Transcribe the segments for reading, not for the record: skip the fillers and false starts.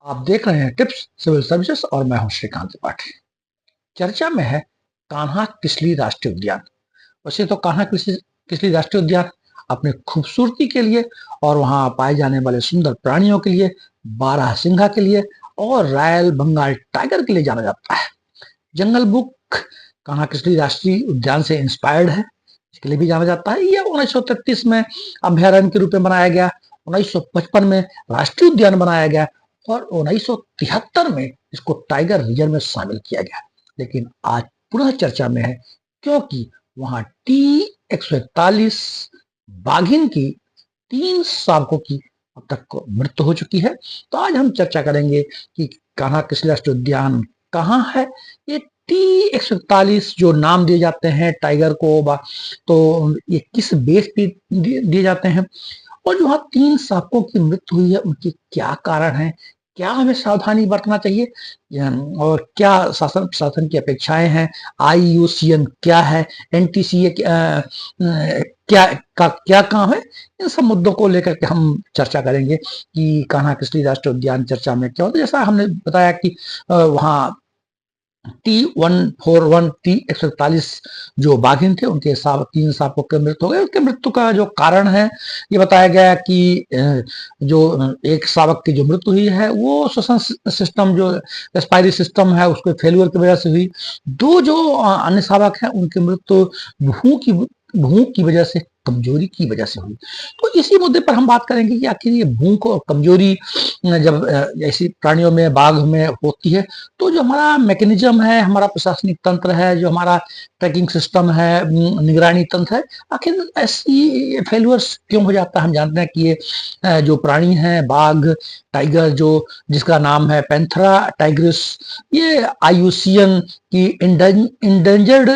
आप देख रहे हैं टिप्स सिविल सर्विसेज और मैं हूं श्रीकांत त्रिपाठी। चर्चा में है कान्हा किसली राष्ट्रीय उद्यान। वैसे तो कान्हा किसली राष्ट्रीय उद्यान अपनी खूबसूरती के लिए और वहां पाए जाने वाले सुंदर प्राणियों के लिए, बारहसिंघा के लिए और रॉयल बंगाल टाइगर के लिए जाना जाता है। जंगल बुक कान्हा किसली राष्ट्रीय उद्यान से इंस्पायर्ड है, इसके लिए भी जाना जाता है। यह 1933 में अभ्यारण्य के रूप में बनाया गया, 1955 में राष्ट्रीय उद्यान बनाया गया और 1973 में इसको टाइगर रिजर्व में शामिल किया गया। लेकिन आज पुनः चर्चा में है क्योंकि वहां T141 बाघिन की 3 शावकों की अब तक मृत्यु हो चुकी है। तो आज हम चर्चा करेंगे कि कान्हा किसली राष्ट्रीय उद्यान कहाँ है, ये T141 जो नाम दिए जाते हैं टाइगर को, तो ये किस बेस पे दिए जाते हैं, और जो वहाँ 3 शावकों की मृत्यु हुई है उनके क्या कारण है, क्या हमें सावधानी बरतना चाहिए और क्या शासन प्रशासन की अपेक्षाएं हैं, IUCN क्या है, NTCA क्या काम है। इन सब मुद्दों को लेकर के हम चर्चा करेंगे कि कान्हा किसली राष्ट्रीय उद्यान चर्चा में क्या होता है। जैसा हमने बताया कि वहाँ T141 T141 जो बाघिन थे उनके 3 शावकों की मृत्यु हो गई। उसके मृत्यु का जो कारण है ये बताया गया कि जो एक शावक की जो मृत्यु हुई है वो श्वसन सिस्टम, जो रेस्पायरी सिस्टम है, उसके फेल्यूर की वजह से हुई। 2 जो अन्य शावक हैं उनकी मृत्यु भूख की वजह से, कमजोरी की वजह से हुई। तो इसी मुद्दे पर हम बात करेंगे कि आखिर ये भूख और कमजोरी जब ऐसी प्राणियों में, बाघ में होती है, तो जो हमारा मैकेनिज्म है, हमारा प्रशासनिक तंत्र है, जो हमारा ट्रैकिंग सिस्टम है, निगरानी तंत्र है, आखिर ऐसी फेल्यूर्स क्यों हो जाता है। हम जानते हैं कि ये जो प्राणी है, बाघ, टाइगर, जो जिसका नाम है पैंथेरा टाइग्रिस, ये IUCN की इंडेंजर्ड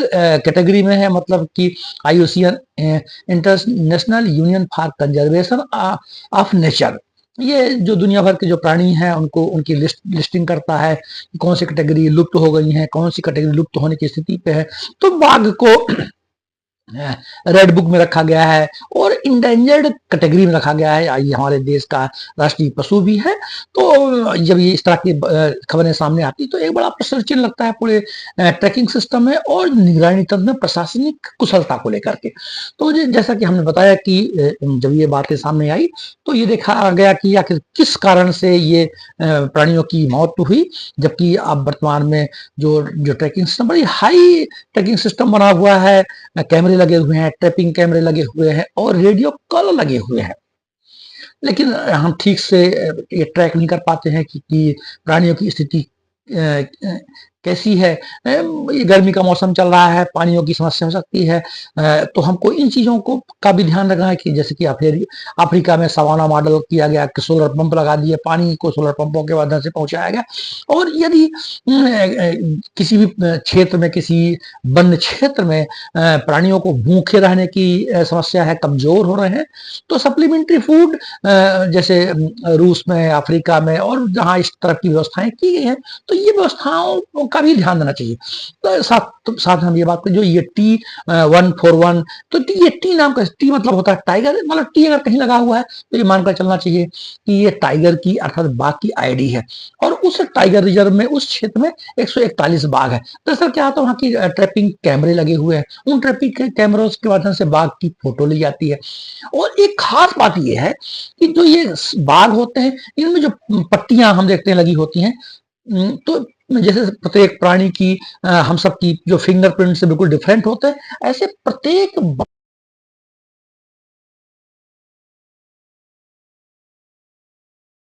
कैटेगरी में है। मतलब कि IUCN international union for conservation of nature, ये जो दुनिया भर के जो प्राणी हैं उनको उनकी लिस्टिंग करता है कि कौन सी कैटेगरी लुप्त हो गई है, कौन सी कैटेगरी लुप्त होने की स्थिति पे है। तो बाघ को रेड बुक में रखा गया है और इंडेंजर्ड कैटेगरी में रखा गया है। ये हमारे देश का राष्ट्रीय पशु भी है। तो जब ये इस तरह की खबरें सामने आती तो एक बड़ा प्रश्न चिन्ह लगता है पूरे ट्रैकिंग सिस्टम में और निगरानी तंत्र में प्रशासनिक कुशलता को लेकर के। तो जैसा कि हमने बताया कि जब ये बातें सामने आई तो ये देखा गया कि आखिर किस कारण से ये प्राणियों की मौत हुई, जबकि अब वर्तमान में जो ट्रैकिंग सिस्टम बड़ी हाई ट्रैकिंग सिस्टम बना हुआ है, कैमरे लगे हुए हैं, ट्रैपिंग कैमरे लगे हुए हैं और रेडियो कॉल लगे हुए हैं। लेकिन हम ठीक से ये ट्रैक नहीं कर पाते हैं कि प्राणियों की स्थिति कैसी है। ये गर्मी का मौसम चल रहा है, पानियों की समस्या हो सकती है, तो हमको इन चीज़ों को का भी ध्यान रखना है कि जैसे कि अफ्रीका में सवाना मॉडल किया गया कि सोलर पंप लगा दिए, पानी को सोलर पंपों के माध्यम से पहुंचाया गया। और यदि किसी भी क्षेत्र में, किसी वन क्षेत्र में प्राणियों को भूखे रहने की समस्या है, कमजोर हो रहे हैं, तो सप्लीमेंट्री फूड जैसे रूस में, अफ्रीका में और जहाँ इस तरह की व्यवस्थाएं की गई हैं, तो ये व्यवस्थाओं का भी ध्यान देना चाहिए। तो साथ हम ये बात करें, जो ये T141, तो ये टी नाम का, टी मतलब होता है टाइगर, मतलब टी अगर कहीं लगा हुआ है तो ये मानकर चलना चाहिए कि ये टाइगर की अर्थात बाघ की ID है। और उस टाइगर रिजर्व में, उस क्षेत्र में 141 बाघ है। दरअसल क्या होता है, वहाँ की ट्रैपिंग कैमरे लगे हुए हैं, उन ट्रैपिंग कैमरों के माध्यम से बाघ की फोटो ली जाती है। और एक खास बात यह है कि जो ये बाघ होते हैं इनमें जो पट्टियां हम देखते हैं लगी होती हैं, तो जैसे प्रत्येक प्राणी की हम सब की जो फिंगरप्रिंट से बिल्कुल डिफरेंट होते हैं, ऐसे प्रत्येक